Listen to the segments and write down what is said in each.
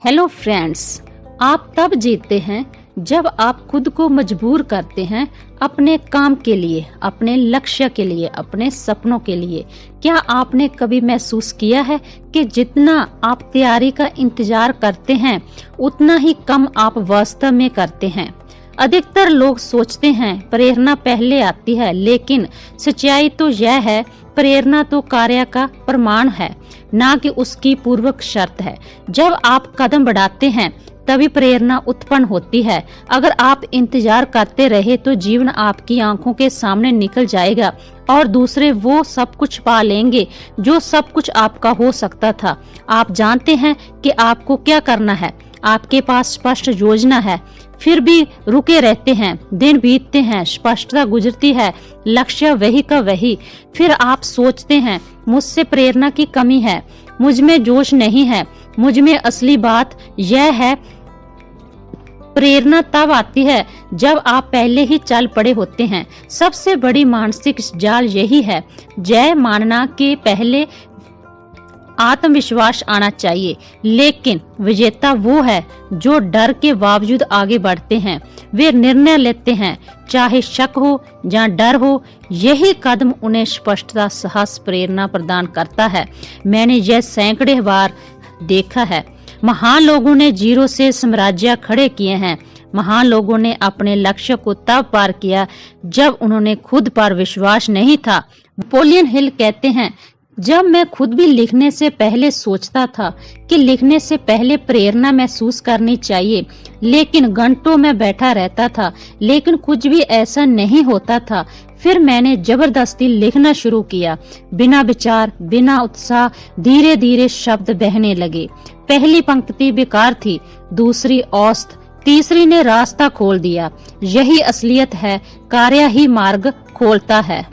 Hello friends, आप तब जीतते हैं जब आप खुद को मजबूर करते हैं अपने काम के लिए, अपने लक्ष्य के लिए, अपने सपनों के लिए। क्या आपने कभी महसूस किया है कि जितना आप तैयारी का इंतजार करते हैं उतना ही कम आप वास्तव में करते हैं? अधिकतर लोग सोचते हैं प्रेरणा पहले आती है, लेकिन सच्चाई तो यह है प्रेरणा तो कार्य का प्रमाण है, ना कि उसकी पूर्वक शर्त है। जब आप कदम बढ़ाते हैं तभी प्रेरणा उत्पन्न होती है। अगर आप इंतजार करते रहे तो जीवन आपकी आंखों के सामने निकल जाएगा और दूसरे वो सब कुछ पा लेंगे जो सब कुछ आपका हो सकता था। आप जानते हैं कि आपको क्या करना है, आपके पास स्पष्ट योजना है, फिर भी रुके रहते हैं। दिन बीतते हैं, स्पष्टता गुजरती है, लक्ष्य वही का वही। फिर आप सोचते हैं मुझसे प्रेरणा की कमी है, मुझ में जोश नहीं है। मुझ में असली बात यह है, प्रेरणा तब आती है जब आप पहले ही चल पड़े होते हैं। सबसे बड़ी मानसिक जाल यही है, जय मानना के पहले आत्मविश्वास आना चाहिए। लेकिन विजेता वो है जो डर के बावजूद आगे बढ़ते हैं। वे निर्णय लेते हैं चाहे शक हो या डर हो। यही कदम उन्हें स्पष्टता, साहस, प्रेरणा प्रदान करता है। मैंने यह सैकड़े बार देखा है। महान लोगों ने जीरो से साम्राज्य खड़े किए हैं। महान लोगों ने अपने लक्ष्य को तब पार किया जब उन्होंने खुद पर विश्वास नहीं था। नेपोलियन हिल कहते हैं, जब मैं खुद भी लिखने से पहले सोचता था कि लिखने से पहले प्रेरणा महसूस करनी चाहिए, लेकिन घंटों में बैठा रहता था, लेकिन कुछ भी ऐसा नहीं होता था। फिर मैंने जबरदस्ती लिखना शुरू किया, बिना विचार, बिना उत्साह। धीरे धीरे शब्द बहने लगे। पहली पंक्ति बेकार थी, दूसरी औसत, तीसरी ने रास्ता खोल दिया। यही असलियत है, कार्य ही मार्ग खोलता है।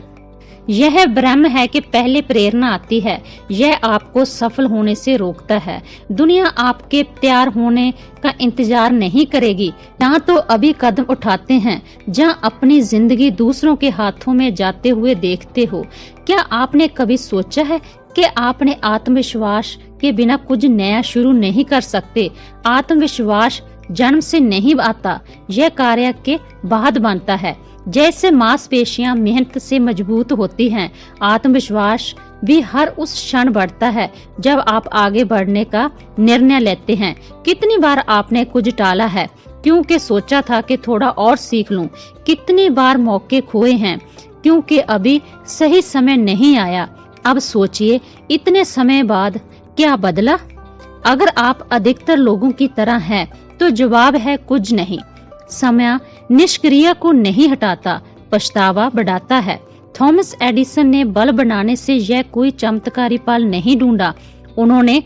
यह ब्रह्म है कि पहले प्रेरणा आती है, यह आपको सफल होने से रोकता है। दुनिया आपके तैयार होने का इंतजार नहीं करेगी। यहाँ तो अभी कदम उठाते हैं, जहाँ अपनी जिंदगी दूसरों के हाथों में जाते हुए देखते हो। क्या आपने कभी सोचा है कि आपने आत्मविश्वास के बिना कुछ नया शुरू नहीं कर सकते? आत्मविश्वास जन्म से नहीं आता, यह कार्य के बाद बनता है। जैसे मांसपेशियां मेहनत से मजबूत होती हैं, आत्मविश्वास भी हर उस क्षण बढ़ता है जब आप आगे बढ़ने का निर्णय लेते हैं। कितनी बार आपने कुछ टाला है क्योंकि सोचा था कि थोड़ा और सीख लूं? कितनी बार मौके खोए हैं क्योंकि अभी सही समय नहीं आया? अब सोचिए, इतने समय बाद क्या बदला? अगर आप अधिकतर लोगों की तरह हैं तो जवाब है कुछ नहीं। समय निष्क्रिय को नहीं हटाता, पछतावा बढ़ाता है। थॉमस एडिसन ने बल्ब बनाने से यह कोई चमत्कारी पल नहीं ढूंढा। उन्होंने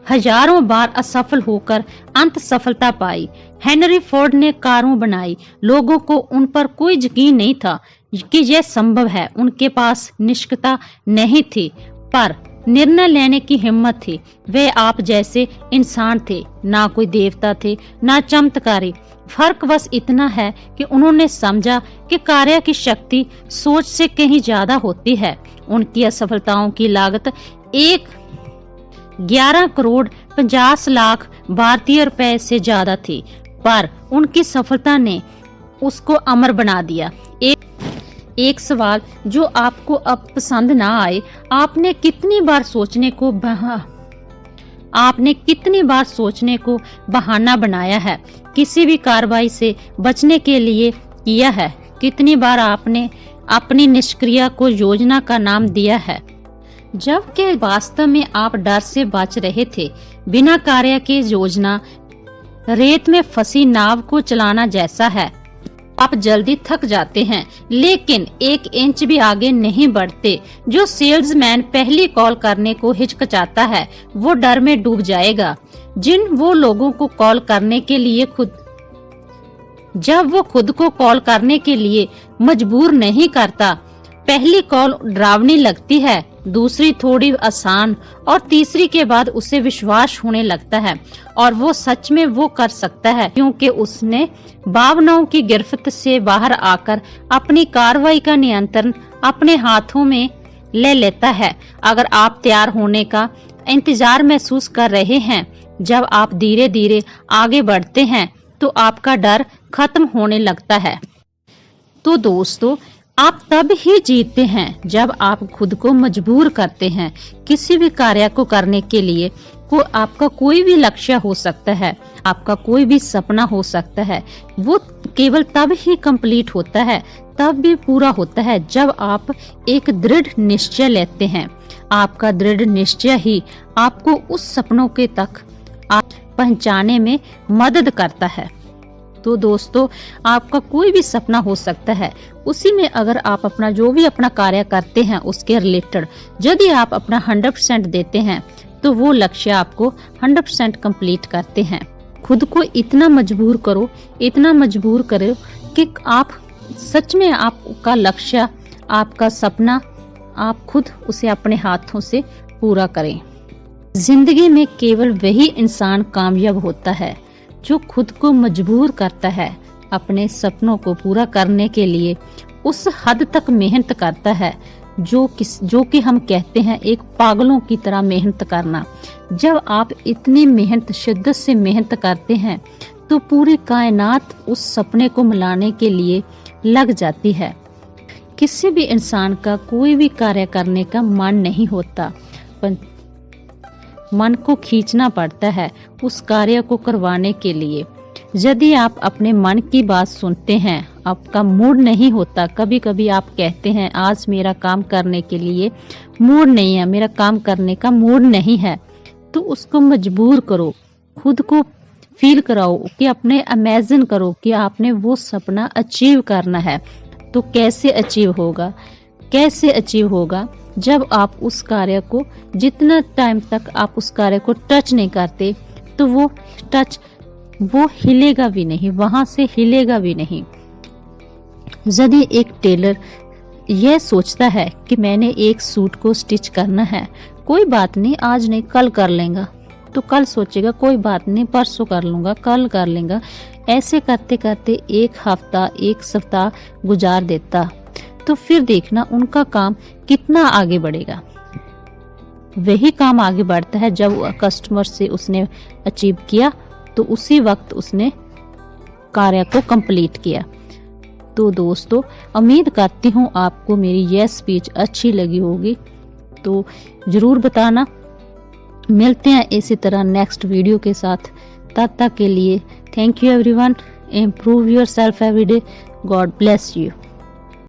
हजारों बार असफल होकर अंत सफलता पाई। हेनरी फोर्ड ने कारों बनाई, लोगों को उन पर कोई यकीन नहीं था कि यह संभव है। उनके पास निष्ठा नहीं थी, पर निर्णय लेने की हिम्मत थी। वे आप जैसे इंसान थे, ना कोई देवता थे, ना चमत्कारी। फर्क बस इतना है कि उन्होंने समझा कि कार्य की शक्ति सोच से कहीं ज्यादा होती है। उनकी असफलताओं की लागत 11 करोड़ 50 लाख भारतीय रुपए से ज्यादा थी, पर उनकी सफलता ने उसको अमर बना दिया। एक सवाल जो आपको अब पसंद ना आए, आपने कितनी बार सोचने को बहाना बनाया है? किसी भी कार्रवाई से बचने के लिए किया है? कितनी बार आपने अपनी निष्क्रिय को योजना का नाम दिया है, जबकि वास्तव में आप डर से बच रहे थे? बिना कार्य के योजना रेत में फंसी नाव को चलाना जैसा है। आप जल्दी थक जाते हैं, लेकिन 1 इंच भी आगे नहीं बढ़ते। जो सेल्समैन पहली कॉल करने को हिचकिचाता है, वो डर में डूब जाएगा। वो लोगों को कॉल करने के लिए जब वो खुद को कॉल करने के लिए मजबूर नहीं करता। पहली कॉल डरावनी लगती है, दूसरी थोड़ी आसान, और तीसरी के बाद उसे विश्वास होने लगता है और वो सच में वो कर सकता है, क्योंकि उसने भावनाओं की गिरफ्त से बाहर आकर अपनी कार्रवाई का नियंत्रण अपने हाथों में ले लेता है। अगर आप तैयार होने का इंतजार महसूस कर रहे हैं जब आप धीरे धीरे आगे बढ़ते हैं तो आपका डर खत्म होने लगता है। तो दोस्तों, आप तब ही जीतते हैं जब आप खुद को मजबूर करते हैं। किसी भी कार्य को करने के लिए आपका कोई भी लक्ष्य हो सकता है, आपका कोई भी सपना हो सकता है, वो केवल तब ही कंप्लीट होता है, तब भी पूरा होता है जब आप एक दृढ़ निश्चय लेते हैं। आपका दृढ़ निश्चय ही आपको उस सपनों के तक पहुंचाने में मदद करता है। तो दोस्तों, आपका कोई भी सपना हो सकता है, उसी में अगर आप अपना जो भी अपना कार्य करते हैं उसके रिलेटेड यदि आप अपना 100% देते हैं तो वो लक्ष्य आपको 100% कंप्लीट करते हैं। खुद को इतना मजबूर करो, इतना मजबूर करो कि आप सच में आपका लक्ष्य, आपका सपना, आप खुद उसे अपने हाथों से पूरा करें। जिंदगी में केवल वही इंसान कामयाब होता है जो खुद को मजबूर करता है अपने सपनों को पूरा करने के लिए, उस हद तक मेहनत करता है जो कि हम कहते हैं एक पागलों की तरह मेहनत करना। जब आप इतनी मेहनत, शिद्दत से मेहनत करते हैं तो पूरी कायनात उस सपने को मिलाने के लिए लग जाती है। किसी भी इंसान का कोई भी कार्य करने का मन नहीं होता, पर मन को खींचना पड़ता है उस कार्य को करवाने के लिए। यदि आप अपने मन की बात सुनते हैं, आपका मूड नहीं होता, कभी कभी आप कहते हैं आज मेरा काम करने के लिए मूड नहीं है, मेरा काम करने का मूड नहीं है, तो उसको मजबूर करो, खुद को फील कराओ कि अपने इमेजिन करो कि आपने वो सपना अचीव करना है। तो कैसे अचीव होगा? कैसे अचीव होगा? जब आप उस कार्य को, जितना टाइम तक आप उस कार्य को टच नहीं करते तो वो हिलेगा भी नहीं, वहां से हिलेगा भी नहीं। यदि एक टेलर यह सोचता है कि मैंने एक सूट को स्टिच करना है, कोई बात नहीं आज नहीं कल कर लेगा, तो कल सोचेगा कोई बात नहीं परसों कर लूंगा, कल कर लेगा। ऐसे करते करते एक हफ्ता, एक सप्ताह गुजार देता, तो फिर देखना उनका काम कितना आगे बढ़ेगा। वही काम आगे बढ़ता है जब कस्टमर से उसने अचीव किया तो उसी वक्त उसने कार्य को कंप्लीट किया। तो दोस्तों, उम्मीद करती हूँ आपको मेरी यह स्पीच अच्छी लगी होगी, तो जरूर बताना। मिलते हैं इसी तरह नेक्स्ट वीडियो के साथ। तब तक के लिए thank you everyone. Improve yourself every day. God bless you.